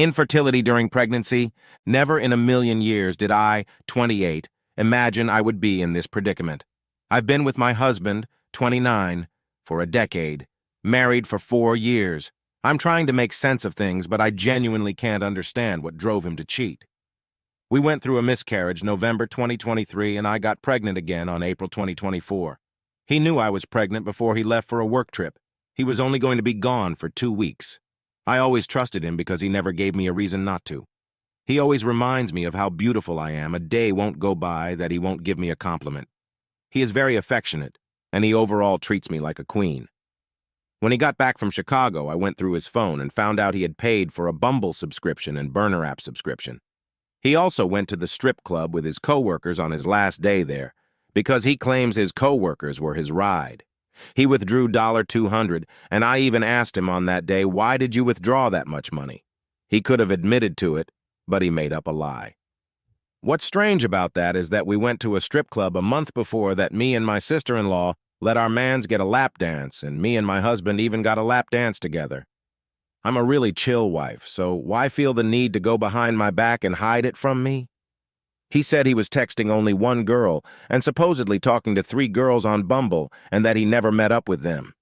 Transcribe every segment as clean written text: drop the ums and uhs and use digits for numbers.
Infertility during pregnancy? Never in a million years did I, 28, imagine I would be in this predicament. I've been with my husband, 29, for a decade, married for 4 years. I'm trying to make sense of things, but I genuinely can't understand what drove him to cheat. We went through a miscarriage November 2023, and I got pregnant again on April 2024. He knew I was pregnant before he left for a work trip. He was only going to be gone for 2 weeks. I always trusted him because he never gave me a reason not to. He always reminds me of how beautiful I am. A day won't go by that he won't give me a compliment. He is very affectionate, and he overall treats me like a queen. When he got back from Chicago, I went through his phone and found out he had paid for a Bumble subscription and Burner app subscription. He also went to the strip club with his coworkers on his last day there because he claims his coworkers were his ride. He withdrew $200, and I even asked him on that day, why did you withdraw that much money? He could have admitted to it, but he made up a lie. What's strange about that is that we went to a strip club a month before that me and my sister-in-law let our mans get a lap dance, and me and my husband even got a lap dance together. I'm a really chill wife, so why feel the need to go behind my back and hide it from me? He said he was texting only one girl and supposedly talking to 3 girls on Bumble and that he never met up with them.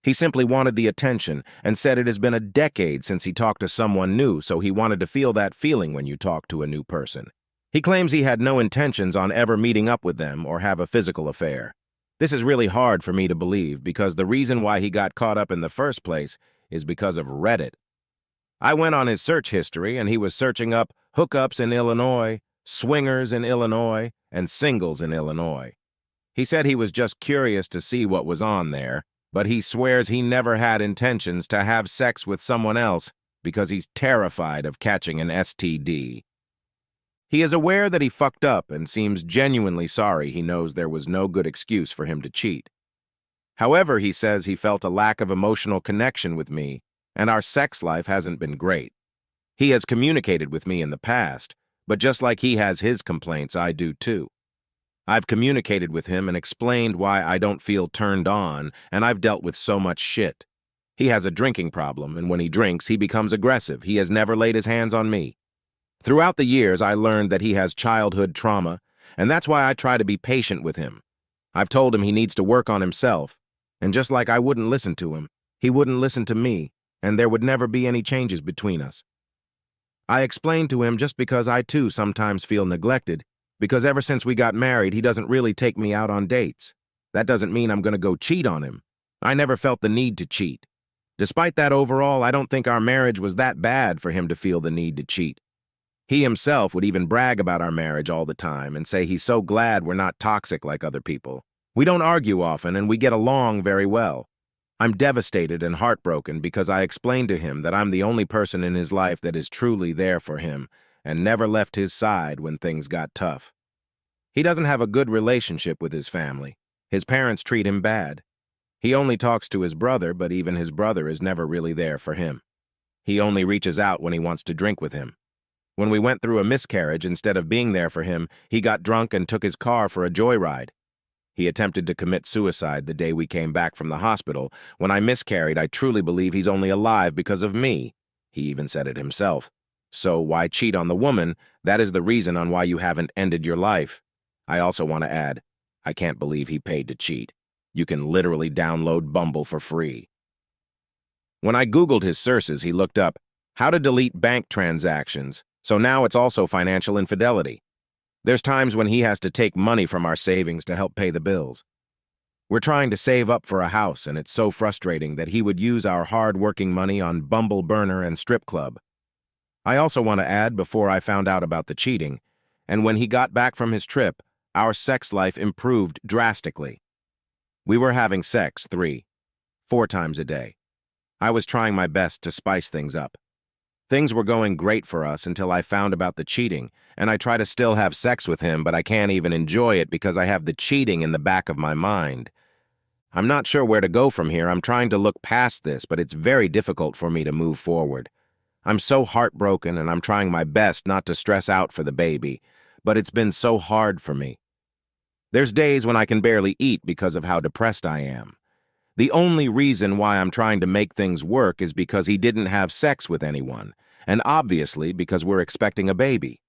He simply wanted the attention and said it has been a decade since he talked to someone new, so he wanted to feel that feeling when you talk to a new person. He claims he had no intentions on ever meeting up with them or have a physical affair. This is really hard for me to believe because the reason why he got caught up in the first place is because of Reddit. I went on his search history and he was searching up hookups in Illinois, swingers in Illinois, and singles in Illinois. He said he was just curious to see what was on there, but he swears he never had intentions to have sex with someone else because he's terrified of catching an STD. He is aware that he fucked up and seems genuinely sorry. He knows there was no good excuse for him to cheat. However, he says he felt a lack of emotional connection with me, and our sex life hasn't been great. He has communicated with me in the past, but just like he has his complaints, I do too. I've communicated with him and explained why I don't feel turned on, and I've dealt with so much shit. He has a drinking problem, and when he drinks, he becomes aggressive. He has never laid his hands on me. Throughout the years, I learned that he has childhood trauma, and that's why I try to be patient with him. I've told him he needs to work on himself, and just like I wouldn't listen to him, he wouldn't listen to me, and there would never be any changes between us. I explained to him just because I too sometimes feel neglected, because ever since we got married, he doesn't really take me out on dates. That doesn't mean I'm going to go cheat on him. I never felt the need to cheat. Despite that, overall, I don't think our marriage was that bad for him to feel the need to cheat. He himself would even brag about our marriage all the time and say he's so glad we're not toxic like other people. We don't argue often and we get along very well. I'm devastated and heartbroken because I explained to him that I'm the only person in his life that is truly there for him and never left his side when things got tough. He doesn't have a good relationship with his family. His parents treat him bad. He only talks to his brother, but even his brother is never really there for him. He only reaches out when he wants to drink with him. When we went through a miscarriage, instead of being there for him, he got drunk and took his car for a joyride. He attempted to commit suicide the day we came back from the hospital. When I miscarried, I truly believe he's only alive because of me. He even said it himself. So why cheat on the woman? That is the reason on why you haven't ended your life. I also want to add, I can't believe he paid to cheat. You can literally download Bumble for free. When I Googled his sources, he looked up how to delete bank transactions. So now it's also financial infidelity. There's times when he has to take money from our savings to help pay the bills. We're trying to save up for a house, and it's so frustrating that he would use our hard-working money on Bumble Burner and strip club. I also want to add, before I found out about the cheating, and when he got back from his trip, our sex life improved drastically. We were having sex 3, 4 times a day. I was trying my best to spice things up. Things were going great for us until I found about the cheating, and I try to still have sex with him, but I can't even enjoy it because I have the cheating in the back of my mind. I'm not sure where to go from here. I'm trying to look past this, but it's very difficult for me to move forward. I'm so heartbroken, and I'm trying my best not to stress out for the baby, but it's been so hard for me. There's days when I can barely eat because of how depressed I am. The only reason why I'm trying to make things work is because he didn't have sex with anyone, and obviously because we're expecting a baby.